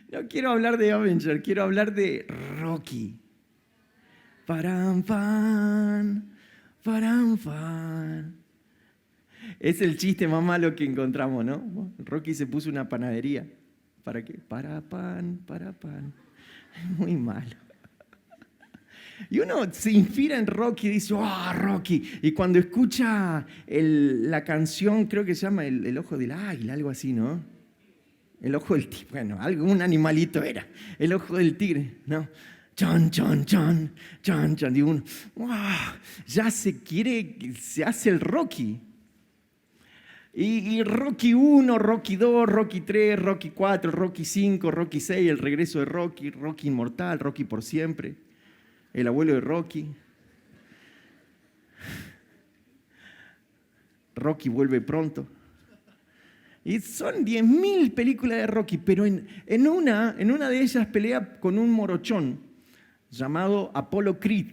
No quiero hablar de Avenger, quiero hablar de Rocky. Param, pan, param, pan. Es el chiste más malo que encontramos, ¿no? Rocky se puso una panadería. ¿Para qué? Para pan, para pan. Muy malo. Y uno se inspira en Rocky y dice, ¡oh, Rocky! Y cuando escucha la canción, creo que se llama el ojo del águila, algo así, ¿no? El ojo del tigre, bueno, algún animalito era. El ojo del tigre, ¿no? Chan, chan, chan, chan, chan. Y uno, ¡wow! Ya se hace el Rocky. Y Rocky 1, Rocky 2, Rocky 3, Rocky 4, Rocky 5, Rocky 6, el regreso de Rocky, Rocky inmortal, Rocky por siempre, el abuelo de Rocky. Rocky vuelve pronto. Y son 10.000 películas de Rocky, pero en una de ellas pelea con un morochón llamado Apollo Creed.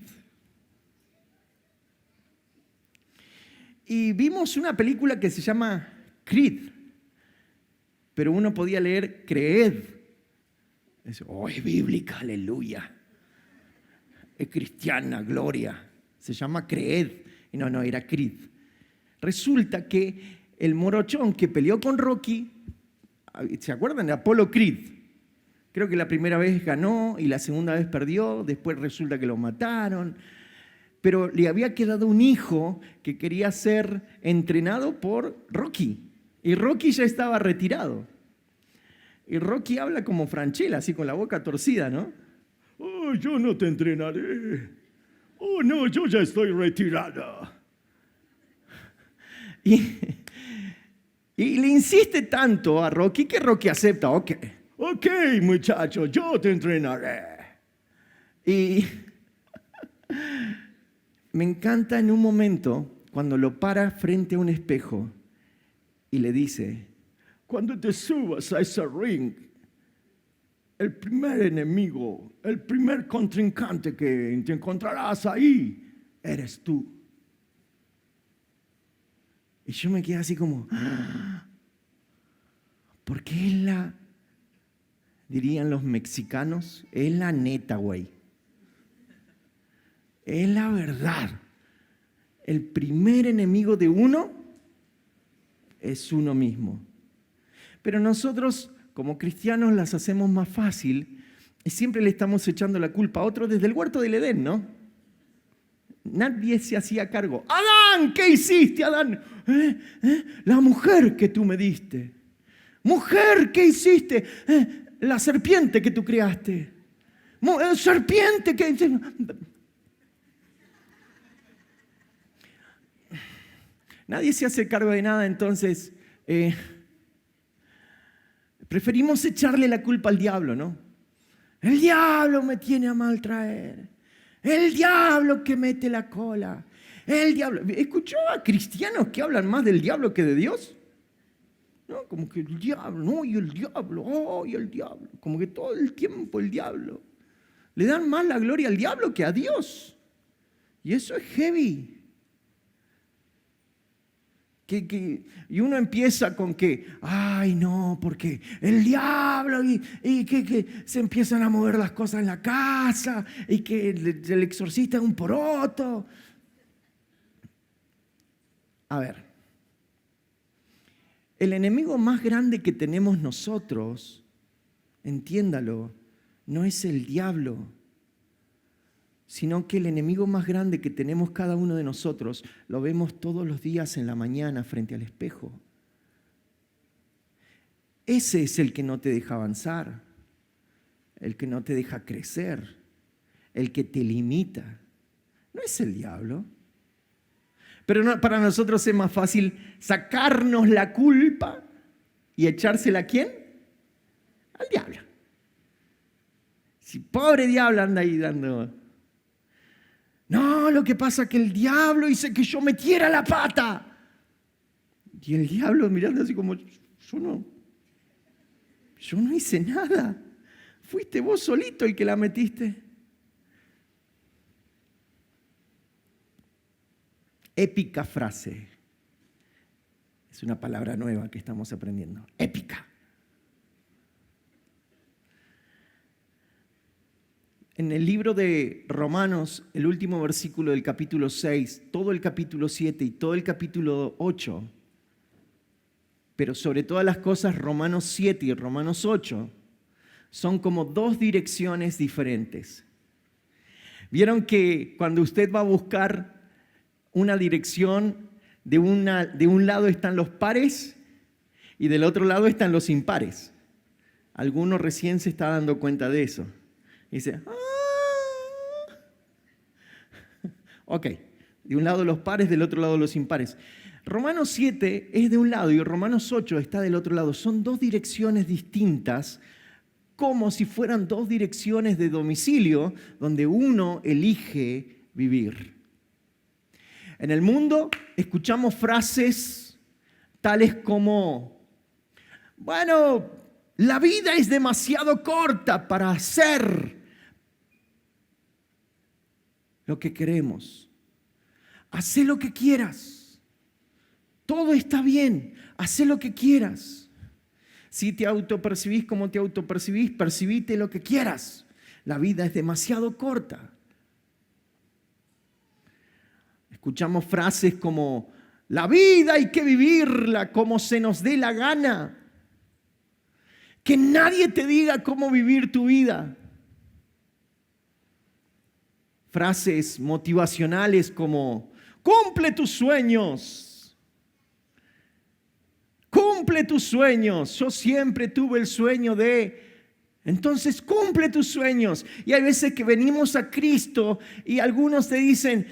Y vimos una película que se llama Creed, pero uno podía leer Creed. Es bíblica, aleluya. Es cristiana, gloria. Se llama Creed. Y no, era Creed. Resulta que el morochón que peleó con Rocky, ¿se acuerdan de Apollo Creed? Creo que la primera vez ganó y la segunda vez perdió, después resulta que lo mataron. Pero le había quedado un hijo que quería ser entrenado por Rocky. Y Rocky ya estaba retirado. Y Rocky habla como Franchella, así con la boca torcida, ¿no? Oh, yo no te entrenaré. Oh, no, yo ya estoy retirado. Y le insiste tanto a Rocky que Rocky acepta. Ok, muchacho, yo te entrenaré. Y me encanta en un momento cuando lo para frente a un espejo y le dice, cuando te subas a ese ring, el primer enemigo, el primer contrincante que te encontrarás ahí, eres tú. Y yo me quedé así como, porque dirían los mexicanos, es la neta, güey. Es la verdad. El primer enemigo de uno es uno mismo. Pero nosotros, como cristianos, las hacemos más fácil y siempre le estamos echando la culpa a otro desde el huerto del Edén, ¿no? Nadie se hacía cargo. Adán, ¿qué hiciste, Adán? La mujer que tú me diste. Mujer, ¿qué hiciste? La serpiente que tú creaste. Serpiente que... Nadie se hace cargo de nada, entonces preferimos echarle la culpa al diablo, ¿no? El diablo me tiene a mal traer. El diablo que mete la cola. El diablo. ¿Escuchó a cristianos que hablan más del diablo que de Dios? ¿No? Como que el diablo, no, y el diablo, y el diablo. Como que todo el tiempo el diablo. Le dan más la gloria al diablo que a Dios. Y eso es heavy. Y uno empieza con que, ay no, porque el diablo y que se empiezan a mover las cosas en la casa y que el exorcista es un poroto. A ver, el enemigo más grande que tenemos nosotros, entiéndalo, no es el diablo, sino que el enemigo más grande que tenemos cada uno de nosotros lo vemos todos los días en la mañana frente al espejo. Ese es el que no te deja avanzar, el que no te deja crecer, el que te limita. No es el diablo. Pero para nosotros es más fácil sacarnos la culpa y echársela ¿a quién? Al diablo. Si pobre diablo anda ahí dando... No, lo que pasa es que el diablo hizo que yo metiera la pata. Y el diablo mirando así como, yo no hice nada. Fuiste vos solito el que la metiste. Épica frase. Es una palabra nueva que estamos aprendiendo. Épica. En el libro de Romanos, el último versículo del capítulo 6, todo el capítulo 7 y todo el capítulo 8, pero sobre todas las cosas Romanos 7 y Romanos 8, son como dos direcciones diferentes. ¿Vieron que cuando usted va a buscar una dirección, de un lado están los pares y del otro lado están los impares? Alguno recién se está dando cuenta de eso. Dice, ok, de un lado los pares, del otro lado los impares. Romanos 7 es de un lado y Romanos 8 está del otro lado. Son dos direcciones distintas, como si fueran dos direcciones de domicilio donde uno elige vivir. En el mundo escuchamos frases tales como, bueno, la vida es demasiado corta para hacer lo que queremos. Haz lo que quieras. Todo está bien. Haz lo que quieras. Si te autopercibís como te autopercibís, percibite lo que quieras. La vida es demasiado corta. Escuchamos frases como, la vida hay que vivirla como se nos dé la gana. Que nadie te diga cómo vivir tu vida. Frases motivacionales como, cumple tus sueños. Cumple tus sueños. Yo siempre tuve el sueño de... Entonces cumple tus sueños. Y hay veces que venimos a Cristo y algunos te dicen,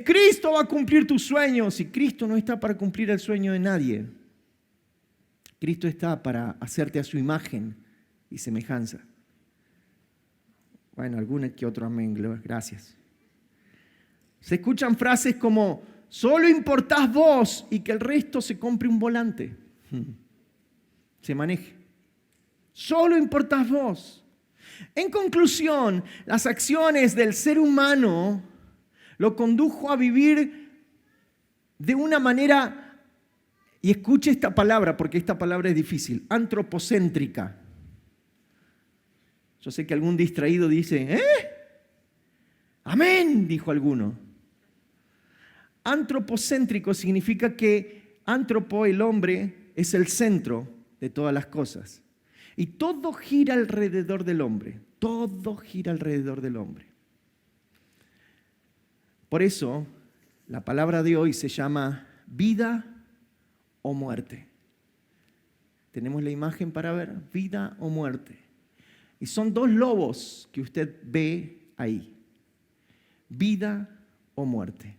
Cristo va a cumplir tus sueños. Y Cristo no está para cumplir el sueño de nadie. Cristo está para hacerte a su imagen y semejanza. Bueno, alguna que otro amén, gracias. Se escuchan frases como, solo importás vos y que el resto se compre un volante. Se maneje. Solo importás vos. En conclusión, las acciones del ser humano lo condujo a vivir de una manera, y escuche esta palabra porque esta palabra es difícil, antropocéntrica. Yo sé que algún distraído dice, amén, dijo alguno. Antropocéntrico significa que antropo, el hombre, es el centro de todas las cosas. Y todo gira alrededor del hombre. Todo gira alrededor del hombre. Por eso, la palabra de hoy se llama vida o muerte. Tenemos la imagen para ver, vida o muerte. Y son dos lobos que usted ve ahí. Vida o muerte.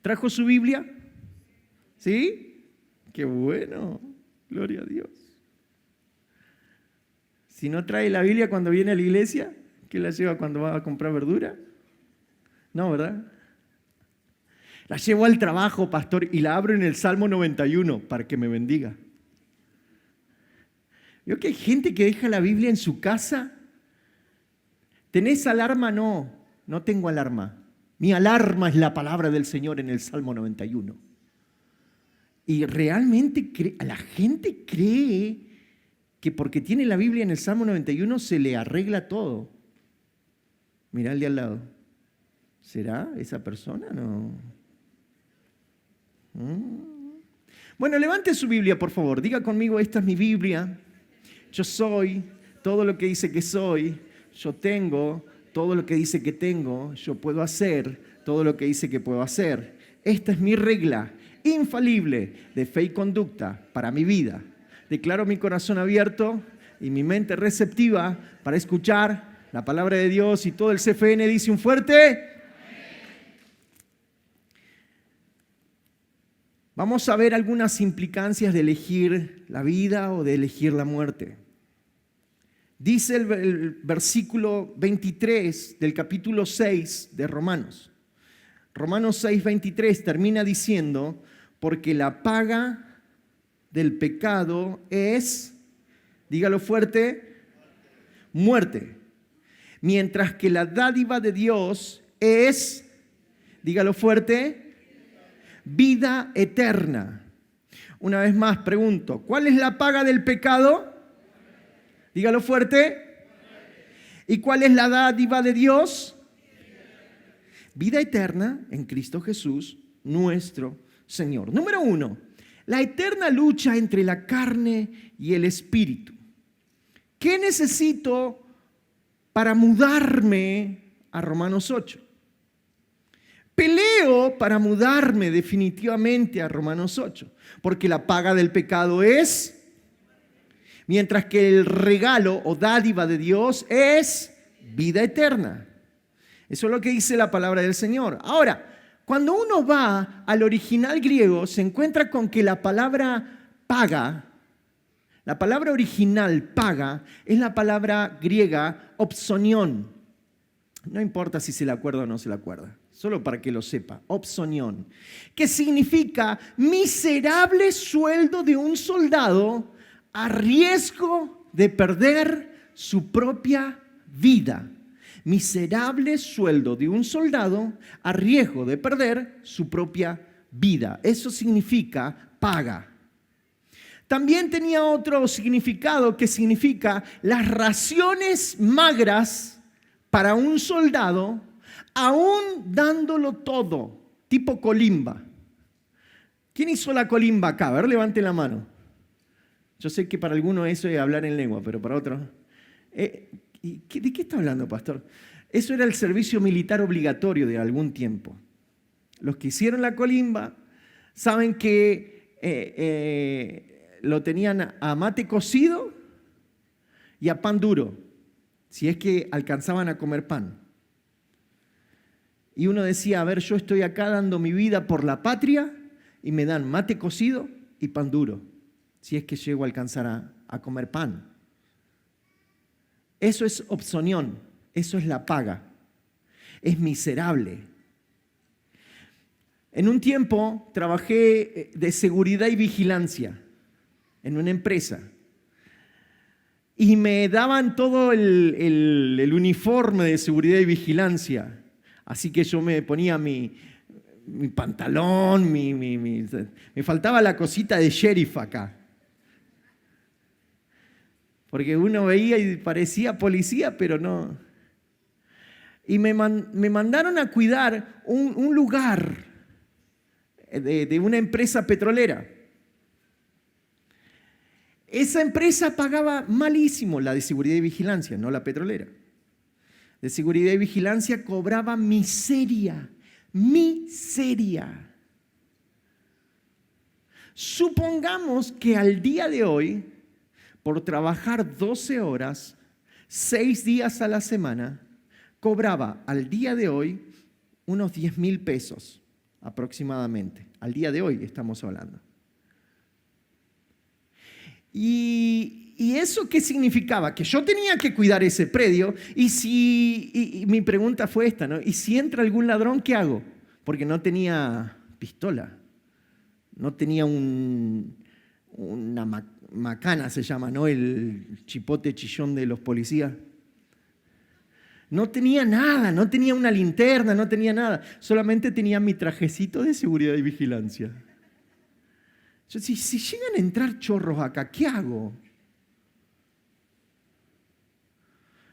¿Trajo su Biblia? ¿Sí? ¡Qué bueno! Gloria a Dios. Si no trae la Biblia cuando viene a la iglesia, ¿qué la lleva cuando va a comprar verdura? No, ¿verdad? La llevo al trabajo, pastor, y la abro en el Salmo 91 para que me bendiga. ¿Veo que hay gente que deja la Biblia en su casa? ¿Tenés alarma? No, no tengo alarma. Mi alarma es la palabra del Señor en el Salmo 91. Y realmente la gente cree que porque tiene la Biblia en el Salmo 91 se le arregla todo. Mirá al de al lado. ¿Será esa persona? No. Bueno, levante su Biblia, por favor. Diga conmigo, esta es mi Biblia. Yo soy todo lo que dice que soy. Yo tengo todo lo que dice que tengo. Yo puedo hacer todo lo que dice que puedo hacer. Esta es mi regla infalible de fe y conducta para mi vida. Declaro mi corazón abierto y mi mente receptiva para escuchar la palabra de Dios, y todo el CFN dice un fuerte. Vamos a ver algunas implicancias de elegir la vida o de elegir la muerte. Dice el versículo 23 del capítulo 6 de Romanos. Romanos 6, 23 termina diciendo, porque la paga del pecado es, dígalo fuerte, muerte. Mientras que la dádiva de Dios es, dígalo fuerte, vida eterna. Una vez más pregunto, ¿cuál es la paga del pecado? Dígalo fuerte. ¿Y cuál es la dádiva de Dios? Vida eterna en Cristo Jesús, nuestro Señor. Número 1, la eterna lucha entre la carne y el espíritu. ¿Qué necesito para mudarme a Romanos 8? Peleo para mudarme definitivamente a Romanos 8, porque la paga del pecado es, mientras que el regalo o dádiva de Dios es vida eterna. Eso es lo que dice la palabra del Señor. Ahora, cuando uno va al original griego, se encuentra con que la palabra paga, la palabra original paga, es la palabra griega opsonión. No importa si se la acuerda o no se la acuerda, solo para que lo sepa. Opsonión, que significa miserable sueldo de un soldado a riesgo de perder su propia vida. Miserable sueldo de un soldado a riesgo de perder su propia vida. Eso significa paga. También tenía otro significado que significa las raciones magras para un soldado, aún dándolo todo, tipo colimba. ¿Quién hizo la colimba acá? A ver, levante la mano. Yo sé que para algunos eso es hablar en lengua, pero para otros... ¿De qué está hablando, pastor? Eso era el servicio militar obligatorio de algún tiempo. Los que hicieron la colimba saben que lo tenían a mate cocido y a pan duro, si es que alcanzaban a comer pan. Y uno decía, a ver, yo estoy acá dando mi vida por la patria y me dan mate cocido y pan duro, si es que llego a alcanzar a comer pan. Eso es opsonión, eso es la paga. Es miserable. En un tiempo trabajé de seguridad y vigilancia en una empresa y me daban todo el uniforme de seguridad y vigilancia. Así que yo me ponía mi pantalón, me faltaba la cosita de sheriff acá. Porque uno veía y parecía policía, pero no. Y me mandaron a cuidar un lugar de una empresa petrolera. Esa empresa pagaba malísimo, la de seguridad y vigilancia, no la petrolera. De seguridad y vigilancia cobraba miseria, miseria. Supongamos que al día de hoy, por trabajar 12 horas, 6 días a la semana, cobraba al día de hoy unos 10,000 pesos aproximadamente. Al día de hoy estamos hablando. ¿Y eso qué significaba? Que yo tenía que cuidar ese predio y mi pregunta fue esta, ¿no? ¿Y si entra algún ladrón, qué hago? Porque no tenía pistola, no tenía una macana, se llama, ¿no? El chipote chillón de los policías. No tenía nada, no tenía una linterna, no tenía nada. Solamente tenía mi trajecito de seguridad y vigilancia. Yo, si llegan a entrar chorros acá, ¿qué hago?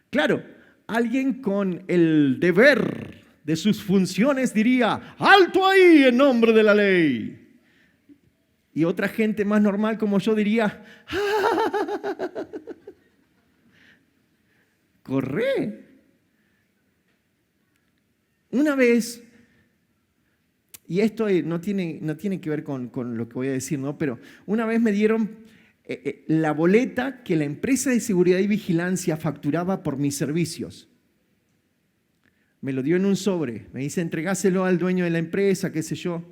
Claro, alguien con el deber de sus funciones diría, ¡alto ahí en nombre de la ley! Y otra gente más normal como yo diría, ¡ah! ¡Corre! Una vez, y esto no tiene que ver con lo que voy a decir, ¿no? Pero una vez me dieron la boleta que la empresa de seguridad y vigilancia facturaba por mis servicios. Me lo dio en un sobre, me dice, entregáselo al dueño de la empresa, qué sé yo.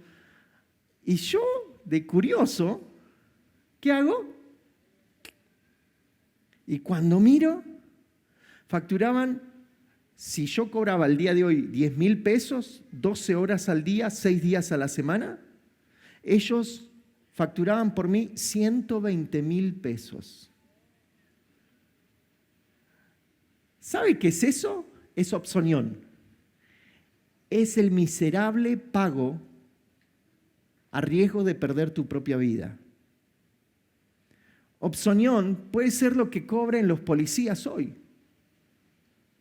Y yo, de curioso, ¿qué hago? Y cuando miro, facturaban, si yo cobraba el día de hoy 10,000 pesos, 12 horas al día, 6 días a la semana, ellos facturaban por mí 120,000 pesos. ¿Sabe qué es eso? Es opsonión. Es el miserable pago a riesgo de perder tu propia vida. Opsonión puede ser lo que cobren los policías hoy.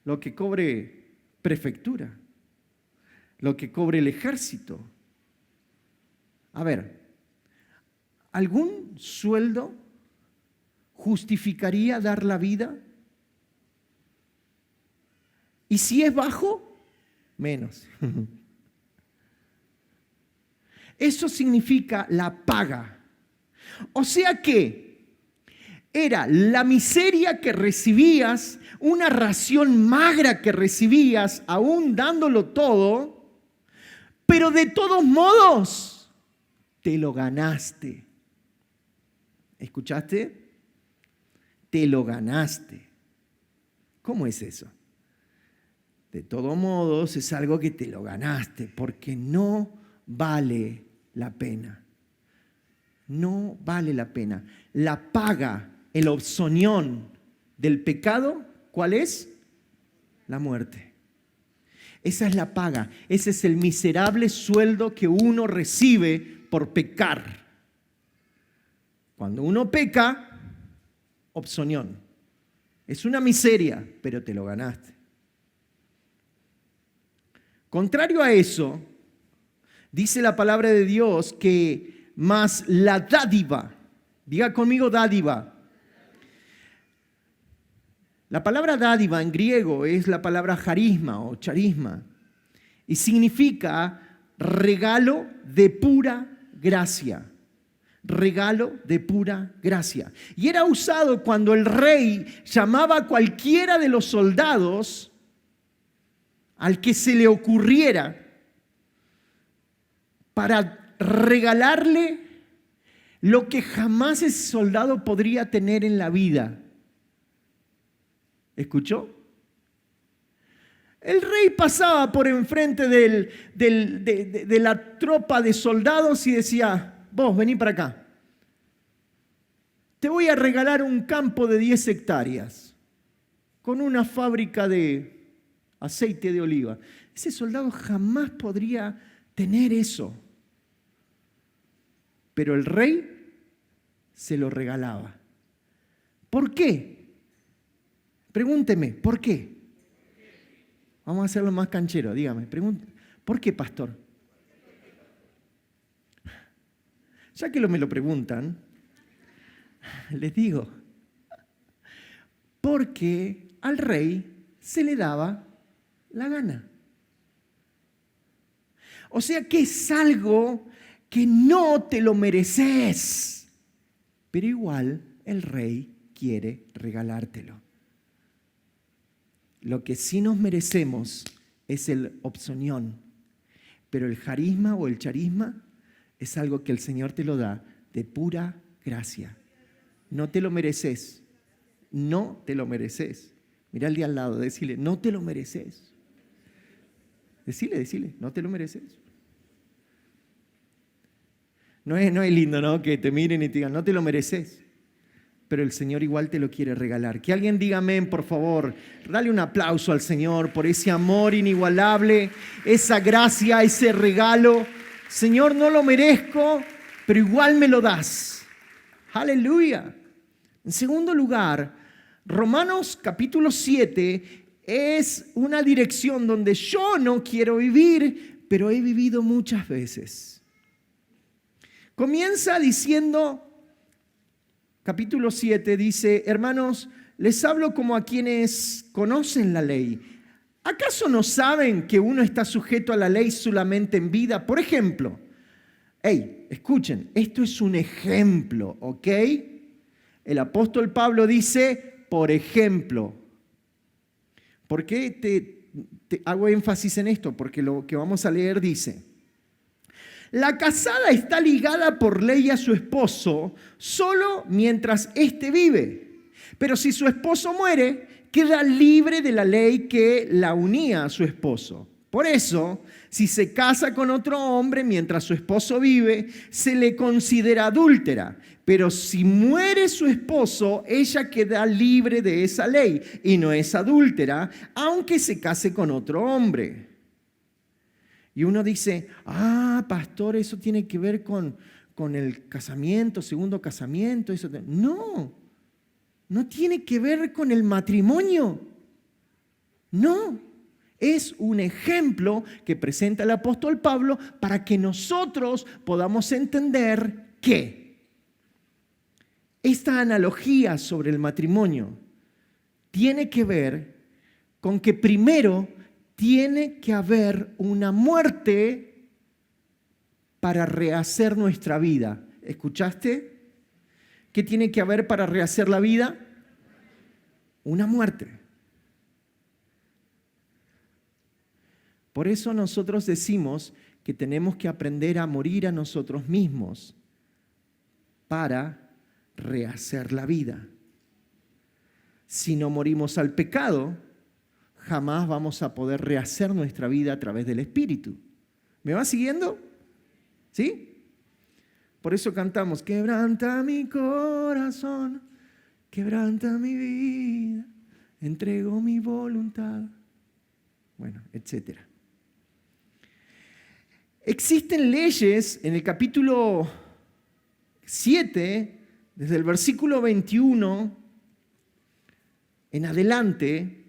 lo que cobre prefectura, lo que cobre el ejército. A ver, ¿algún sueldo justificaría dar la vida? Y si es bajo, menos. Eso significa la paga. O sea que era la miseria que recibías, una ración magra que recibías, aún dándolo todo, pero de todos modos te lo ganaste. ¿Escuchaste? Te lo ganaste. ¿Cómo es eso? De todos modos es algo que te lo ganaste, porque no vale la pena. No vale la pena. La paga, el opsonión del pecado, ¿cuál es? La muerte. Esa es la paga. Ese es el miserable sueldo que uno recibe por pecar. Cuando uno peca, opsonión. Es una miseria, pero te lo ganaste. Contrario a eso, dice la palabra de Dios que más la dádiva, diga conmigo dádiva. La palabra dádiva en griego es la palabra charisma o charisma y significa regalo de pura gracia. Regalo de pura gracia. Y era usado cuando el rey llamaba a cualquiera de los soldados al que se le ocurriera para regalarle lo que jamás ese soldado podría tener en la vida. ¿Escuchó? El rey pasaba por enfrente de la tropa de soldados y decía: vos, vení para acá. Te voy a regalar un campo de 10 hectáreas con una fábrica de aceite de oliva. Ese soldado jamás podría tener eso. Pero el rey se lo regalaba. ¿Por qué? Pregúnteme, ¿por qué? Vamos a hacerlo más canchero, dígame. ¿Por qué, pastor? Ya que me lo preguntan, les digo, porque al rey se le daba la gana. O sea que es algo que no te lo mereces, pero igual el rey quiere regalártelo. Lo que sí nos merecemos es el opsonión, pero el charisma o el charisma es algo que el Señor te lo da de pura gracia. No te lo mereces. No te lo mereces. Mira al de al lado, decile, no te lo mereces. Decile, no te lo mereces. No es lindo, ¿no? Que te miren y te digan, no te lo mereces. Pero el Señor igual te lo quiere regalar. Que alguien diga amén, por favor. Dale un aplauso al Señor por ese amor inigualable, esa gracia, ese regalo. Señor, no lo merezco, pero igual me lo das. Aleluya. En segundo lugar, Romanos capítulo 7 es una dirección donde yo no quiero vivir, pero he vivido muchas veces. Comienza diciendo, capítulo 7 dice: hermanos, les hablo como a quienes conocen la ley. ¿Acaso no saben que uno está sujeto a la ley solamente en vida? Por ejemplo, escuchen, esto es un ejemplo, ¿ok? El apóstol Pablo dice, por ejemplo. ¿Por qué te hago énfasis en esto? Porque lo que vamos a leer dice: la casada está ligada por ley a su esposo solo mientras éste vive. Pero si su esposo muere, queda libre de la ley que la unía a su esposo. Por eso, si se casa con otro hombre mientras su esposo vive, se le considera adúltera. Pero si muere su esposo, ella queda libre de esa ley y no es adúltera, aunque se case con otro hombre. Y uno dice, pastor, eso tiene que ver con el casamiento, segundo casamiento. Eso. No tiene que ver con el matrimonio. No, es un ejemplo que presenta el apóstol Pablo para que nosotros podamos entender que esta analogía sobre el matrimonio tiene que ver con que primero tiene que haber una muerte para rehacer nuestra vida. ¿Escuchaste? ¿Qué tiene que haber para rehacer la vida? Una muerte. Por eso nosotros decimos que tenemos que aprender a morir a nosotros mismos para rehacer la vida. Si no morimos al pecado, jamás vamos a poder rehacer nuestra vida a través del Espíritu. ¿Me va siguiendo? ¿Sí? Por eso cantamos, quebranta mi corazón, quebranta mi vida, entrego mi voluntad. Bueno, etcétera. Existen leyes en el capítulo 7, desde el versículo 21 en adelante,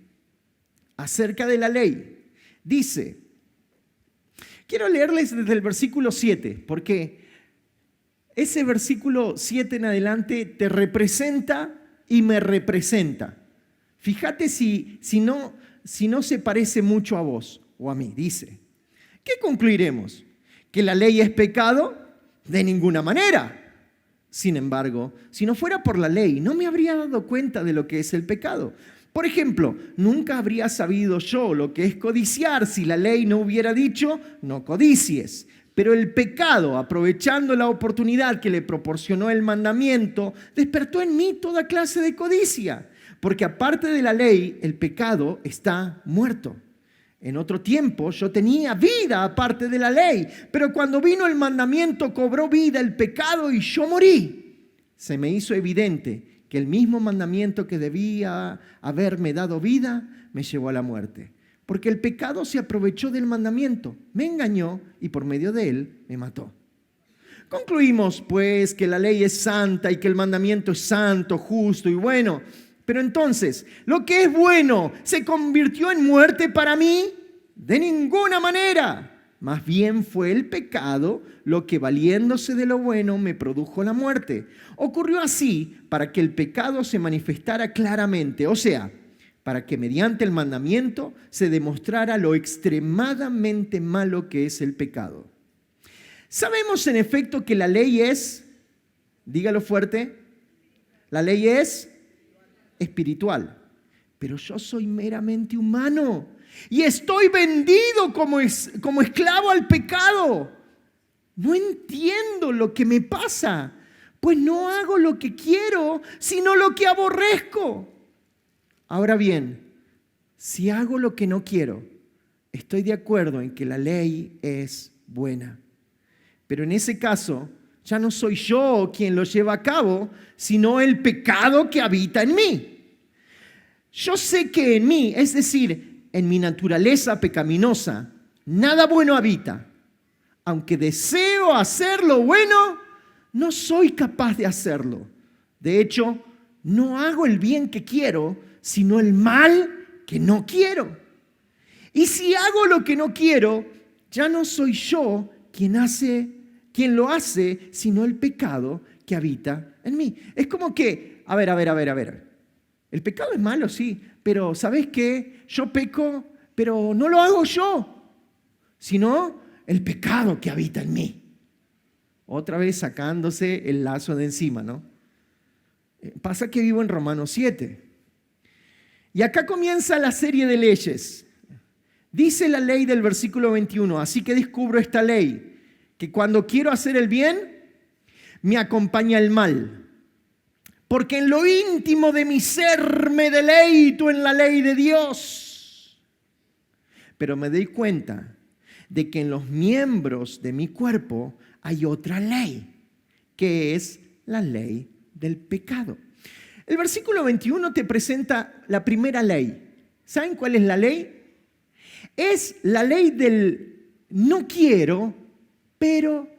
acerca de la ley. Dice, quiero leerles desde el versículo 7, porque ese versículo 7 en adelante te representa y me representa. Fíjate si no se parece mucho a vos o a mí. Dice, ¿qué concluiremos? ¿Que la ley es pecado? De ninguna manera. Sin embargo, si no fuera por la ley, no me habría dado cuenta de lo que es el pecado. Por ejemplo, nunca habría sabido yo lo que es codiciar si la ley no hubiera dicho, no codicies. Pero el pecado, aprovechando la oportunidad que le proporcionó el mandamiento, despertó en mí toda clase de codicia. Porque aparte de la ley, el pecado está muerto. En otro tiempo yo tenía vida aparte de la ley, pero cuando vino el mandamiento cobró vida el pecado y yo morí. Se me hizo evidente que el mismo mandamiento que debía haberme dado vida me llevó a la muerte. Porque el pecado se aprovechó del mandamiento, me engañó y por medio de él me mató. Concluimos pues que la ley es santa y que el mandamiento es santo, justo y bueno. Pero entonces, ¿lo que es bueno se convirtió en muerte para mí? De ninguna manera. Más bien fue el pecado lo que, valiéndose de lo bueno, me produjo la muerte. Ocurrió así para que el pecado se manifestara claramente, o sea, para que mediante el mandamiento se demostrara lo extremadamente malo que es el pecado. Sabemos en efecto que la ley es, dígalo fuerte, la ley es espiritual, pero yo soy meramente humano y estoy vendido como esclavo al pecado. No entiendo lo que me pasa, pues no hago lo que quiero, sino lo que aborrezco. Ahora bien, si hago lo que no quiero, estoy de acuerdo en que la ley es buena. Pero en ese caso, ya no soy yo quien lo lleva a cabo, sino el pecado que habita en mí. Yo sé que en mí, es decir, en mi naturaleza pecaminosa, nada bueno habita. Aunque deseo hacer lo bueno, no soy capaz de hacerlo. De hecho, no hago el bien que quiero, sino el mal que no quiero. Y si hago lo que no quiero, ya no soy yo quien lo hace, sino el pecado que habita en mí. Es como que, a ver. El pecado es malo, sí, pero ¿sabes qué? Yo peco, pero no lo hago yo, sino el pecado que habita en mí. Otra vez sacándose el lazo de encima, ¿no? Pasa que vivo en Romanos 7. Y acá comienza la serie de leyes. Dice la ley del versículo 21, así que descubro esta ley, que cuando quiero hacer el bien, me acompaña el mal. Porque en lo íntimo de mi ser me deleito en la ley de Dios. Pero me doy cuenta de que en los miembros de mi cuerpo hay otra ley, que es la ley del pecado. El versículo 21 te presenta la primera ley. ¿Saben cuál es la ley? Es la ley del no quiero, pero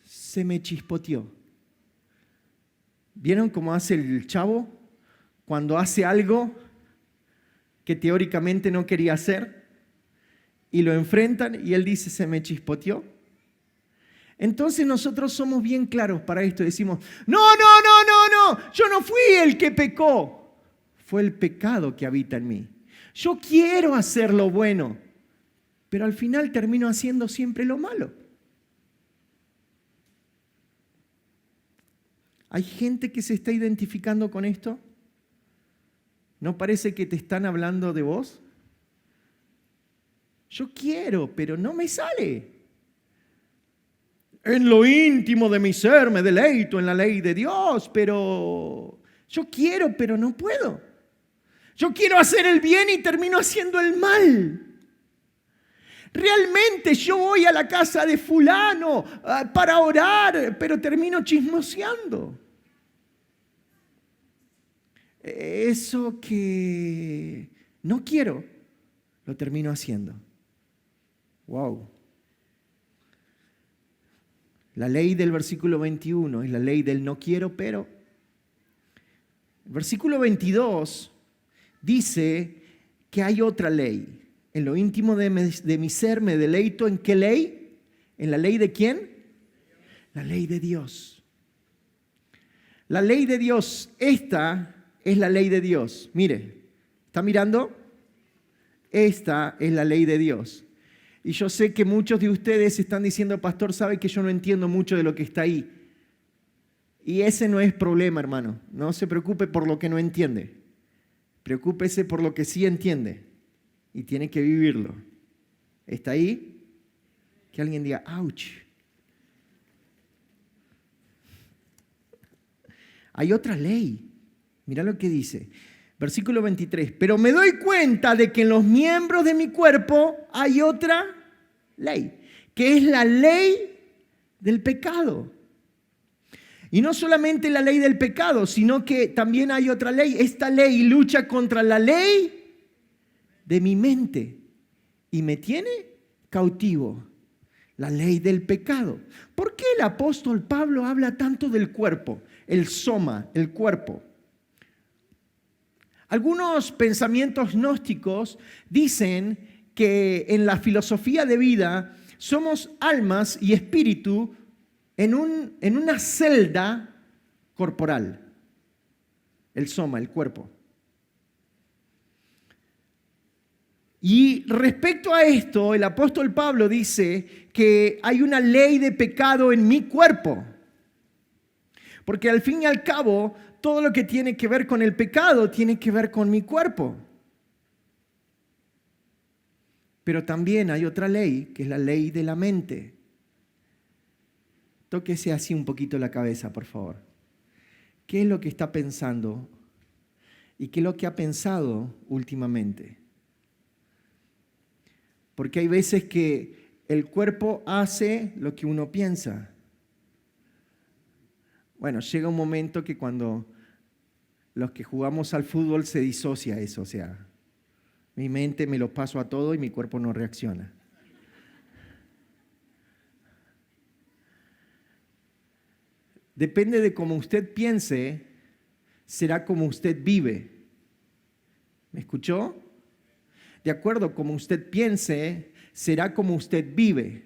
se me chispoteó. ¿Vieron cómo hace el chavo cuando hace algo que teóricamente no quería hacer y lo enfrentan y él dice, se me chispoteó. Entonces nosotros somos bien claros para esto. Decimos, no, yo no fui el que pecó. Fue el pecado que habita en mí. Yo quiero hacer lo bueno, pero al final termino haciendo siempre lo malo. ¿Hay gente que se está identificando con esto? ¿No parece que te están hablando de vos? Yo quiero, pero no me sale. En lo íntimo de mi ser me deleito en la ley de Dios, pero yo quiero, pero no puedo. Yo quiero hacer el bien y termino haciendo el mal. Realmente yo voy a la casa de fulano para orar, pero termino chismoseando. Eso que no quiero, lo termino haciendo. Wow. La ley del versículo 21 es la ley del no quiero, pero. El versículo 22 dice que hay otra ley. En lo íntimo de mi ser me deleito. ¿En qué ley? ¿En la ley de quién? La ley de Dios. La ley de Dios, esta es la ley de Dios. Mire, ¿está mirando? Esta es la ley de Dios. Y yo sé que muchos de ustedes están diciendo, pastor, sabe que yo no entiendo mucho de lo que está ahí. Y ese no es problema, hermano. No se preocupe por lo que no entiende. Preocúpese por lo que sí entiende. Y tiene que vivirlo. ¿Está ahí? Que alguien diga, ouch. Hay otra ley. Mira lo que dice. Versículo 23. Pero me doy cuenta de que en los miembros de mi cuerpo hay otra ley, que es la ley del pecado. Y no solamente la ley del pecado, sino que también hay otra ley. Esta ley lucha contra la ley de mi mente y me tiene cautivo. La ley del pecado. ¿Por qué el apóstol Pablo habla tanto del cuerpo? El soma, el cuerpo. Algunos pensamientos gnósticos dicen que en la filosofía de vida somos almas y espíritu en una celda corporal. El soma, el cuerpo. Y respecto a esto, el apóstol Pablo dice que hay una ley de pecado en mi cuerpo. Porque al fin y al cabo, todo lo que tiene que ver con el pecado tiene que ver con mi cuerpo. Pero también hay otra ley, que es la ley de la mente. Tóquese así un poquito la cabeza, por favor. ¿Qué es lo que está pensando? ¿Y qué es lo que ha pensado últimamente? Porque hay veces que el cuerpo hace lo que uno piensa. Bueno, llega un momento que cuando los que jugamos al fútbol se disocia eso, o sea, mi mente me lo paso a todo y mi cuerpo no reacciona. Depende de cómo usted piense, será como usted vive. ¿Me escuchó? De acuerdo a cómo usted piense, será como usted vive.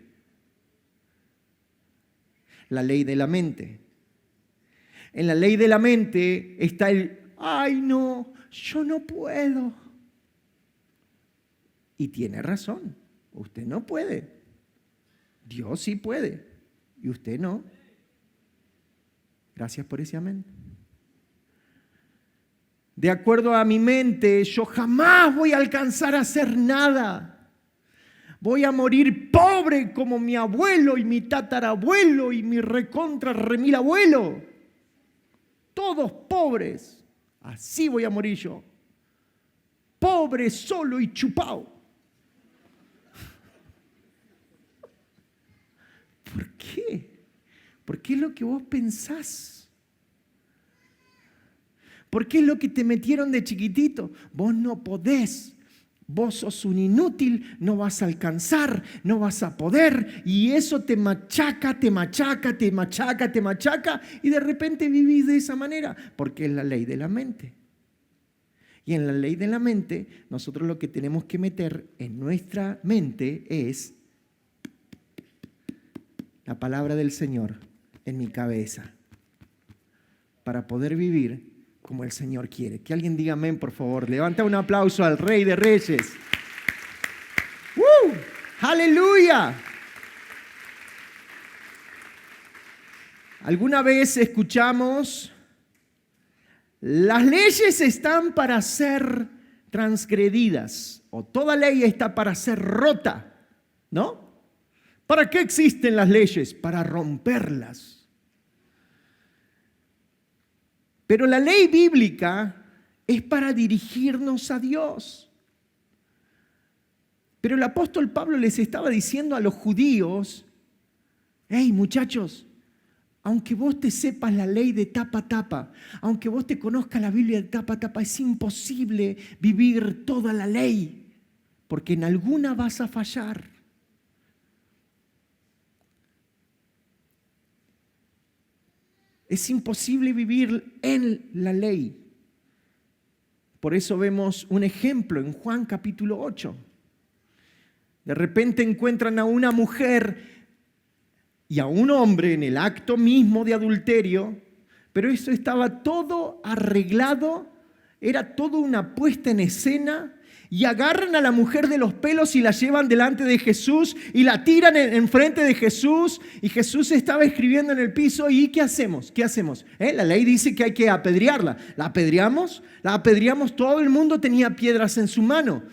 La ley de la mente. En la ley de la mente está el, ay no, yo no puedo. Y tiene razón, usted no puede. Dios sí puede y usted no. Gracias por ese amén. De acuerdo a mi mente, yo jamás voy a alcanzar a hacer nada. Voy a morir pobre como mi abuelo y mi tatarabuelo y mi recontra remil abuelo. Todos pobres. Así voy a morir yo. Pobre, solo y chupado. ¿Por qué? Porque es lo que vos pensás. Porque es lo que te metieron de chiquitito. Vos no podés. Vos sos un inútil, no vas a alcanzar, no vas a poder. Y eso te machaca, te machaca, te machaca, te machaca. Y de repente vivís de esa manera. Porque es la ley de la mente. Y en la ley de la mente, nosotros lo que tenemos que meter en nuestra mente es la palabra del Señor en mi cabeza para poder vivir como el Señor quiere. Que alguien diga amén, por favor. Levanta un aplauso al Rey de Reyes. ¡Aleluya! ¿Alguna vez escuchamos: las leyes están para ser transgredidas, o toda ley está para ser rota? ¿No? ¿Para qué existen las leyes? Para romperlas. Pero la ley bíblica es para dirigirnos a Dios. Pero el apóstol Pablo les estaba diciendo a los judíos: hey, muchachos, aunque vos te sepas la ley de tapa a tapa, aunque vos te conozcas la Biblia de tapa a tapa, es imposible vivir toda la ley, porque en alguna vas a fallar. Es imposible vivir en la ley. Por eso vemos un ejemplo en Juan capítulo 8. De repente encuentran a una mujer y a un hombre en el acto mismo de adulterio, pero eso estaba todo arreglado, era todo una puesta en escena, y agarran a la mujer de los pelos y la llevan delante de Jesús y la tiran enfrente de Jesús, y Jesús estaba escribiendo en el piso. ¿Y qué hacemos? ¿Qué hacemos? La ley dice que hay que apedrearla. ¿La apedreamos? La apedreamos, todo el mundo tenía piedras en su mano.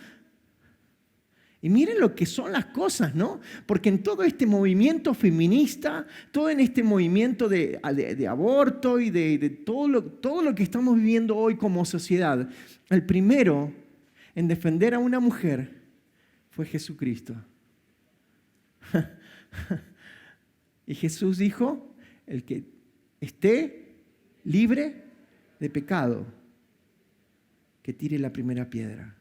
Y miren lo que son las cosas, ¿no? Porque en todo este movimiento feminista, todo en este movimiento de aborto y de todo lo que estamos viviendo hoy como sociedad, el primero en defender a una mujer fue Jesucristo. Y Jesús dijo: el que esté libre de pecado, que tire la primera piedra.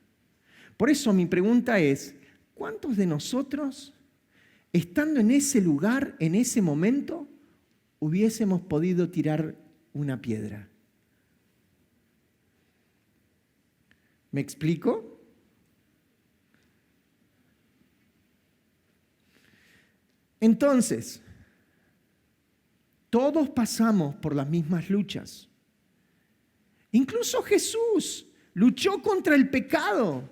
Por eso mi pregunta es: ¿cuántos de nosotros, estando en ese lugar, en ese momento, hubiésemos podido tirar una piedra? ¿Me explico? Entonces, todos pasamos por las mismas luchas. Incluso Jesús luchó contra el pecado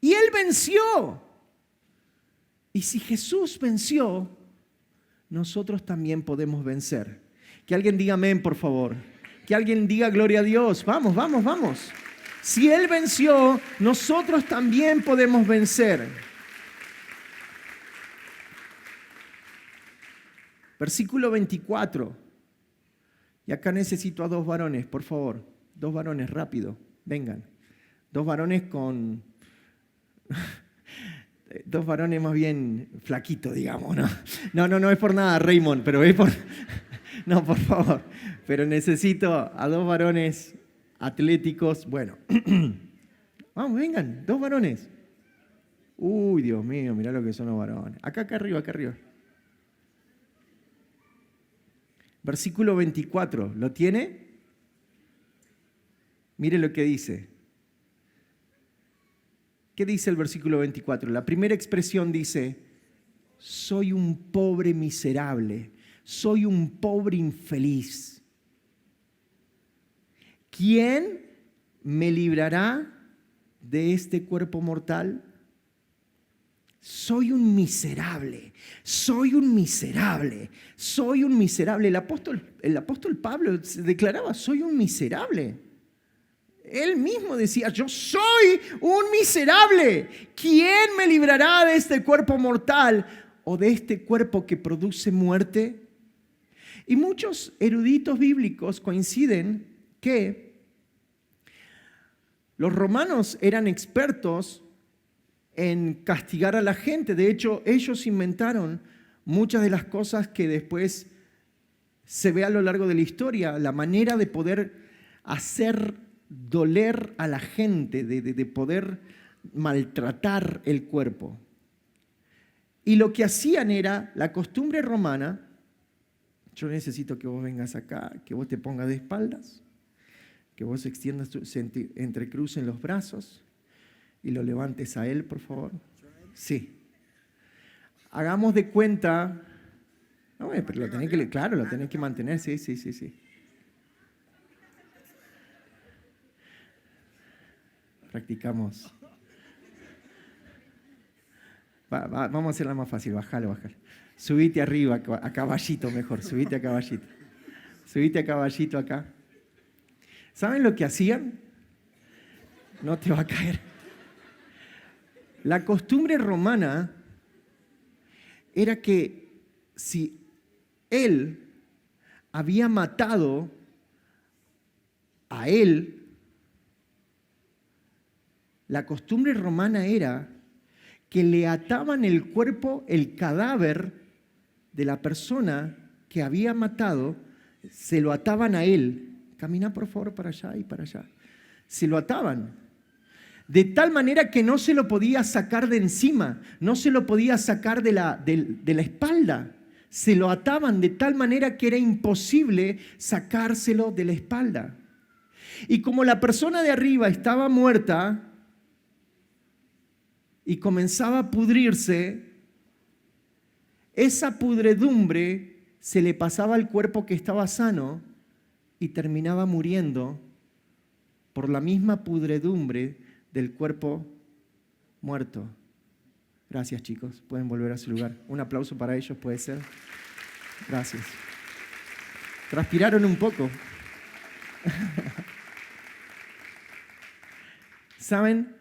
y Él venció. Y si Jesús venció, nosotros también podemos vencer. Que alguien diga amén, por favor. Que alguien diga gloria a Dios. Vamos, vamos, vamos. Si Él venció, nosotros también podemos vencer. Versículo 24. Y acá necesito a 2 varones, por favor. 2 varones, rápido. Vengan. 2 varones con... 2 varones más bien flaquitos, digamos, ¿no? No es por nada, Raymond, pero es por... No, por favor. Pero necesito a 2 varones atléticos. Bueno. Vamos, vengan, 2 varones. Uy, Dios mío, mirá lo que son los varones. Acá arriba, acá arriba. Versículo 24, ¿lo tiene? Mire lo que dice. ¿Qué dice el versículo 24? La primera expresión dice: soy un pobre miserable, soy un pobre infeliz. ¿Quién me librará de este cuerpo mortal? Soy un miserable, soy un miserable, soy un miserable. El apóstol Pablo se declaraba: soy un miserable. Él mismo decía: yo soy un miserable. ¿Quién me librará de este cuerpo mortal o de este cuerpo que produce muerte? Y muchos eruditos bíblicos coinciden que los romanos eran expertos en castigar a la gente. De hecho, ellos inventaron muchas de las cosas que después se ve a lo largo de la historia, la manera de poder hacer doler a la gente, de poder maltratar el cuerpo. Y lo que hacían era, la costumbre romana, yo necesito que vos vengas acá, que vos te pongas de espaldas, que vos extiendas, se entrecrucen los brazos y lo levantes a Él, por favor. Sí. Hagamos de cuenta. No, pero lo tenés que, claro, lo tenés que mantener, sí. Practicamos. Vamos a hacerla más fácil, bajalo. Subite arriba, a caballito mejor, subite a caballito. Subite a caballito acá. ¿Saben lo que hacían? No te va a caer. La costumbre romana era que si él había matado a él, la costumbre romana era que le ataban el cuerpo, el cadáver de la persona que había matado, se lo ataban a él. Camina por favor para allá y para allá. Se lo ataban. De tal manera que no se lo podía sacar de encima, no se lo podía sacar de la espalda. Se lo ataban de tal manera que era imposible sacárselo de la espalda. Y como la persona de arriba estaba muerta y comenzaba a pudrirse, esa pudredumbre se le pasaba al cuerpo que estaba sano y terminaba muriendo por la misma pudredumbre del cuerpo muerto. Gracias, chicos. Pueden volver a su lugar. Un aplauso para ellos, puede ser. Gracias. Transpiraron un poco. ¿Saben?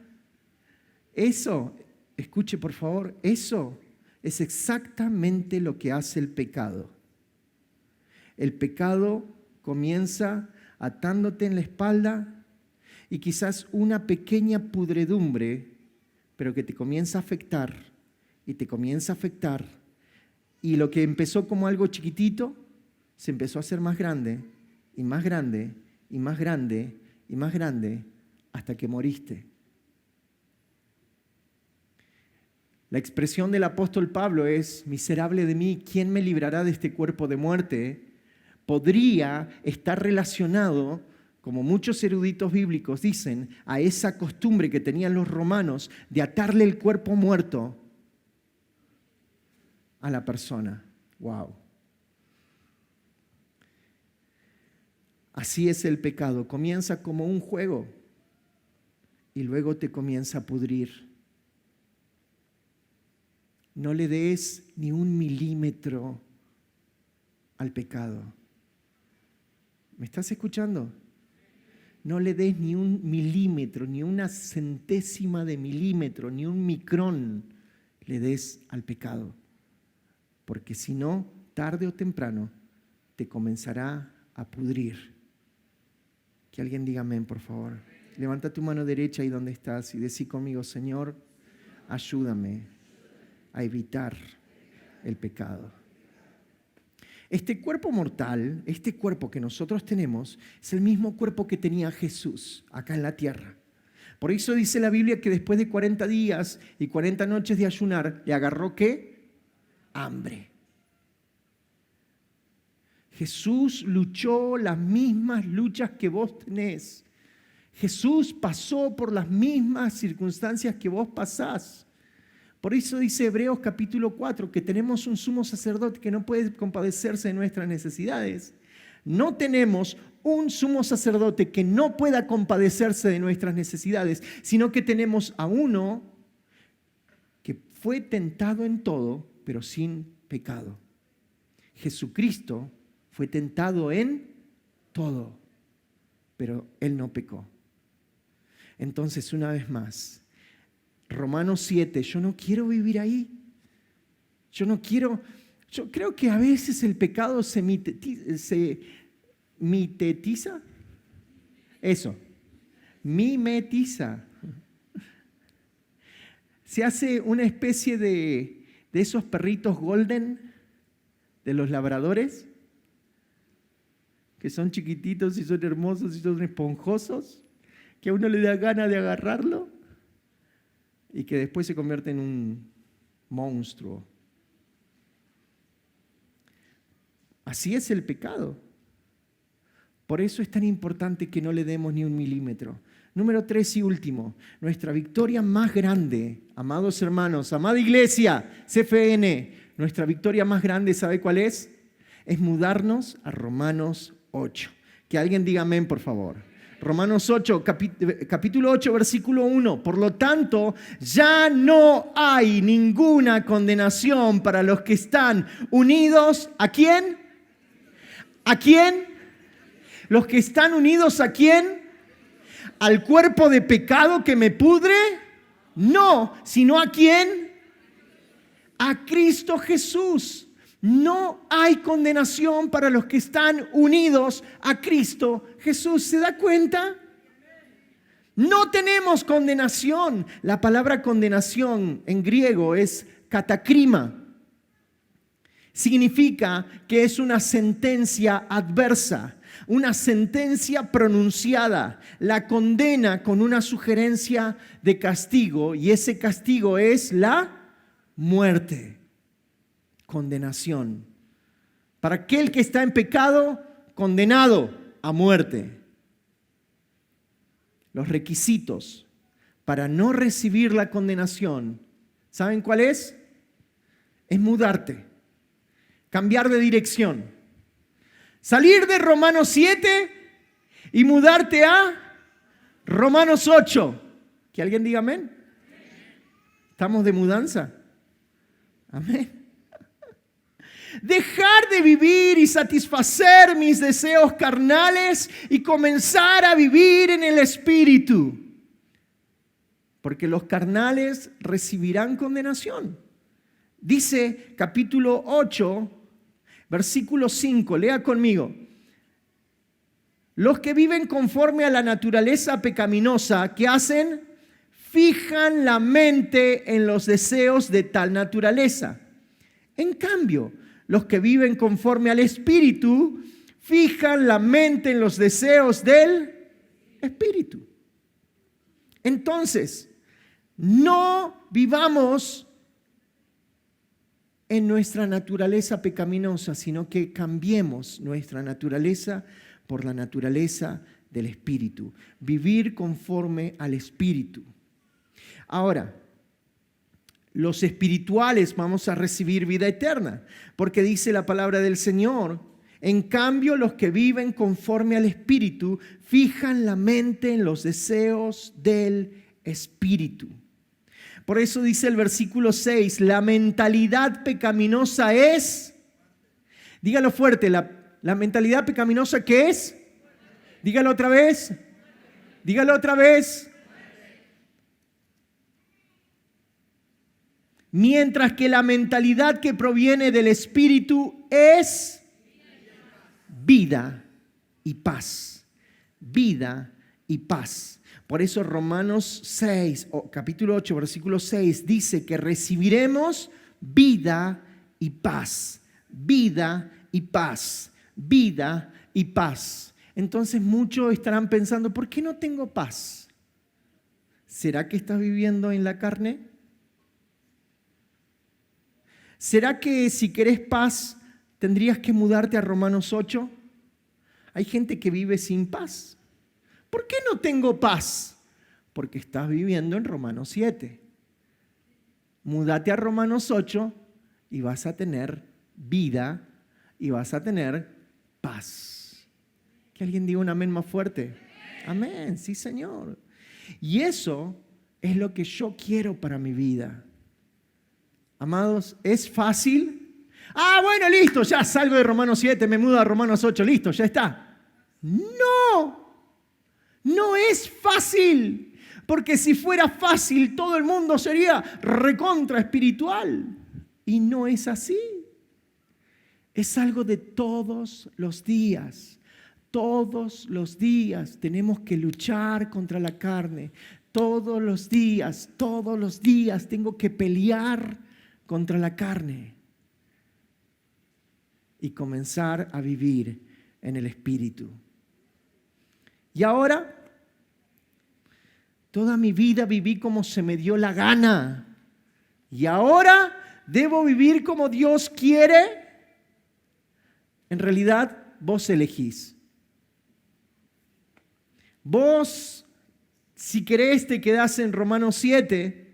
Eso, escuche por favor, eso es exactamente lo que hace el pecado. El pecado comienza atándote en la espalda y quizás una pequeña pudredumbre, pero que te comienza a afectar y te comienza a afectar. Y lo que empezó como algo chiquitito, se empezó a hacer más grande y más grande y más grande y más grande hasta que moriste. La expresión del apóstol Pablo es: miserable de mí, ¿quién me librará de este cuerpo de muerte? Podría estar relacionado, como muchos eruditos bíblicos dicen, a esa costumbre que tenían los romanos de atarle el cuerpo muerto a la persona. ¡Wow! Así es el pecado. Comienza como un juego y luego te comienza a pudrir. No le des ni un milímetro al pecado. ¿Me estás escuchando? No le des ni un milímetro, ni una centésima de milímetro, ni un micrón le des al pecado. Porque si no, tarde o temprano, te comenzará a pudrir. Que alguien diga amén, por favor. Levanta tu mano derecha ahí donde estás y decí conmigo: Señor, ayúdame a evitar el pecado. Este cuerpo mortal, este cuerpo que nosotros tenemos, es el mismo cuerpo que tenía Jesús acá en la tierra. Por eso dice la Biblia que después de 40 días y 40 noches de ayunar, le agarró ¿qué? Hambre. Jesús luchó las mismas luchas que vos tenés. Jesús pasó por las mismas circunstancias que vos pasás. Por eso dice Hebreos capítulo 4 que tenemos un sumo sacerdote que no puede compadecerse de nuestras necesidades. No tenemos un sumo sacerdote que no pueda compadecerse de nuestras necesidades, sino que tenemos a uno que fue tentado en todo, pero sin pecado. Jesucristo fue tentado en todo, pero Él no pecó. Entonces, una vez más, Romanos 7, yo no quiero vivir ahí. Yo creo que a veces el pecado se mimetiza. Eso, mimetiza. Se hace una especie de esos perritos golden de los labradores, que son chiquititos y son hermosos y son esponjosos, que a uno le da ganas de agarrarlo y que después se convierte en un monstruo. Así es el pecado. Por eso es tan importante que no le demos ni un milímetro. Número 3 y último, nuestra victoria más grande, amados hermanos, amada iglesia, CFN, nuestra victoria más grande, ¿sabe cuál es? Es mudarnos a Romanos 8. Que alguien diga amén, por favor. Romanos 8, capítulo 8, versículo 1. Por lo tanto, ya no hay ninguna condenación para los que están unidos. ¿A quién? ¿A quién? Los que están unidos ¿a quién? ¿Al cuerpo de pecado que me pudre? No, sino ¿a quién? A Cristo Jesús. No hay condenación para los que están unidos a Cristo Jesús. ¿Se da cuenta? No tenemos condenación. La palabra condenación en griego es katakrima. Significa que es una sentencia adversa, una sentencia pronunciada, la condena con una sugerencia de castigo, y ese castigo es la muerte. Condenación. Para aquel que está en pecado, condenado a muerte. Los requisitos para no recibir la condenación, ¿saben cuál es? Es mudarte, cambiar de dirección, salir de Romanos 7 y mudarte a Romanos 8. ¿Que alguien diga amén? ¿Estamos de mudanza? Amén. Dejar de vivir y satisfacer mis deseos carnales y comenzar a vivir en el Espíritu. Porque los carnales recibirán condenación. Dice capítulo 8, versículo 5, lea conmigo. Los que viven conforme a la naturaleza pecaminosa, ¿qué hacen? Fijan la mente en los deseos de tal naturaleza. En cambio, los que viven conforme al Espíritu, fijan la mente en los deseos del Espíritu. Entonces, no vivamos en nuestra naturaleza pecaminosa, sino que cambiemos nuestra naturaleza por la naturaleza del Espíritu. Vivir conforme al Espíritu. Ahora, los espirituales vamos a recibir vida eterna, porque dice la palabra del Señor, en cambio los que viven conforme al Espíritu fijan la mente en los deseos del Espíritu. Por eso dice el versículo 6, la mentalidad pecaminosa es, dígalo fuerte, la mentalidad pecaminosa ¿qué es? Dígalo otra vez, dígalo otra vez. Mientras que la mentalidad que proviene del Espíritu es vida y paz. Vida y paz. Por eso Romanos 6, capítulo 8, versículo 6, dice que recibiremos vida y paz. Vida y paz. Vida y paz. Entonces muchos estarán pensando, ¿por qué no tengo paz? ¿Será que estás viviendo en la carne? ¿Será que si querés paz tendrías que mudarte a Romanos 8? Hay gente que vive sin paz. ¿Por qué no tengo paz? Porque estás viviendo en Romanos 7. Múdate a Romanos 8 y vas a tener vida y vas a tener paz. Que alguien diga un amén más fuerte. Amén, sí Señor. Y eso es lo que yo quiero para mi vida. Amados, ¿es fácil? Ah, bueno, listo, ya salgo de Romanos 7, me mudo a Romanos 8, listo, ya está. No, no es fácil, porque si fuera fácil todo el mundo sería recontra espiritual. Y no es así. Es algo de todos los días. Todos los días tenemos que luchar contra la carne. Todos los días tengo que pelear contra la carne y comenzar a vivir en el Espíritu. Y ahora, toda mi vida viví como se me dio la gana. Y ahora debo vivir como Dios quiere. En realidad, vos elegís. Vos, si querés, te quedás en Romanos 7,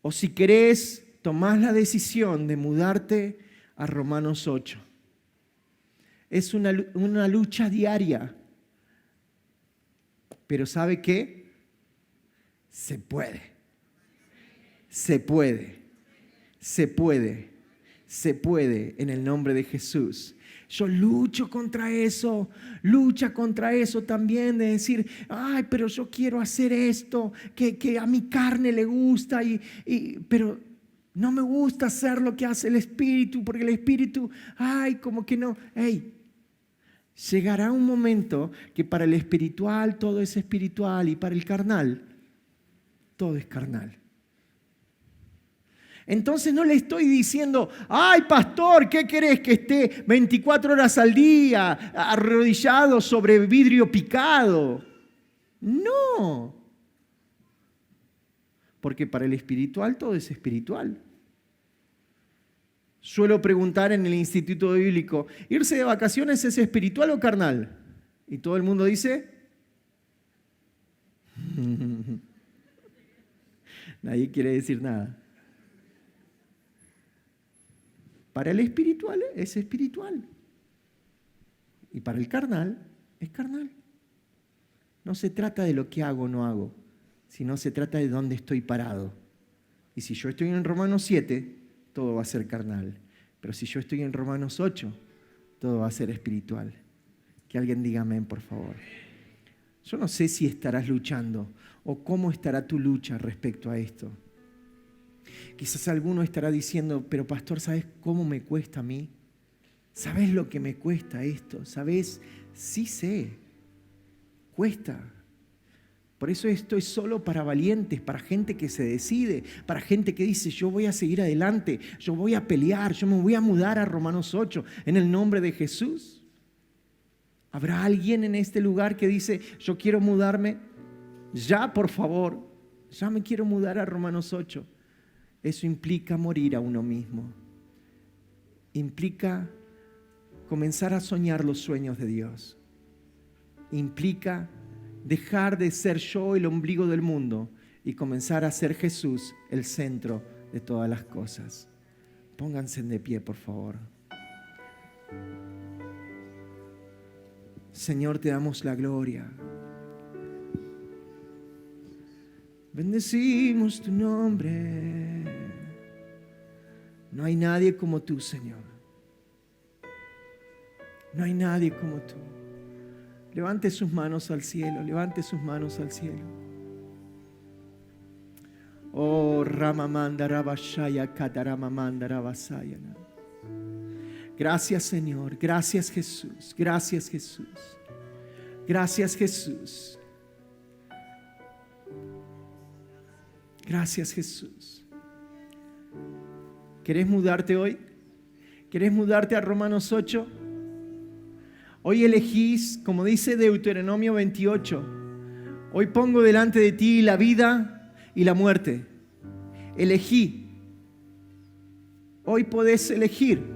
o si querés, tomás la decisión de mudarte a Romanos 8. Es una lucha diaria. Pero ¿sabe qué? Se puede. Se puede. Se puede. Se puede en el nombre de Jesús. Yo lucho contra eso. Lucha contra eso también de decir, ay, pero yo quiero hacer esto que a mi carne le gusta, pero no me gusta hacer lo que hace el Espíritu, porque el Espíritu, ay, como que no. Hey, llegará un momento que para el espiritual todo es espiritual y para el carnal todo es carnal. Entonces no le estoy diciendo, ay pastor, ¿qué querés que esté 24 horas al día arrodillado sobre vidrio picado? No. Porque para el espiritual todo es espiritual. Suelo preguntar en el Instituto Bíblico, ¿irse de vacaciones es espiritual o carnal? Y todo el mundo dice, nadie quiere decir nada. Para el espiritual es espiritual. Y para el carnal es carnal. No se trata de lo que hago o no hago, sino se trata de dónde estoy parado. Y si yo estoy en Romanos 7, todo va a ser carnal. Pero si yo estoy en Romanos 8, todo va a ser espiritual. Que alguien diga amén, por favor. Yo no sé si estarás luchando o cómo estará tu lucha respecto a esto. Quizás alguno estará diciendo, pero pastor, ¿sabes cómo me cuesta a mí? ¿Sabes lo que me cuesta esto? ¿Sabes? Sí sé. Cuesta. Por eso esto es solo para valientes, para gente que se decide, para gente que dice, yo voy a seguir adelante, yo voy a pelear, yo me voy a mudar a Romanos 8 en el nombre de Jesús. ¿Habrá alguien en este lugar que dice, yo quiero mudarme? Ya, por favor, ya me quiero mudar a Romanos 8. Eso implica morir a uno mismo. Implica comenzar a soñar los sueños de Dios. Implica dejar de ser yo el ombligo del mundo y comenzar a ser Jesús el centro de todas las cosas. Pónganse de pie, por favor. Señor, te damos la gloria. Bendecimos tu nombre. No hay nadie como tú, Señor. No hay nadie como tú. Levante sus manos al cielo, levante sus manos al cielo. Oh, Ramamanda Rabashaya Kataramamanda Rabasayana. Gracias, Señor. Gracias, Jesús. Gracias, Jesús. Gracias, Jesús. Gracias, Jesús. ¿Querés mudarte hoy? ¿Querés mudarte a Romanos 8? Hoy elegís, como dice Deuteronomio 28, hoy pongo delante de ti la vida y la muerte. Elegí. Hoy podés elegir.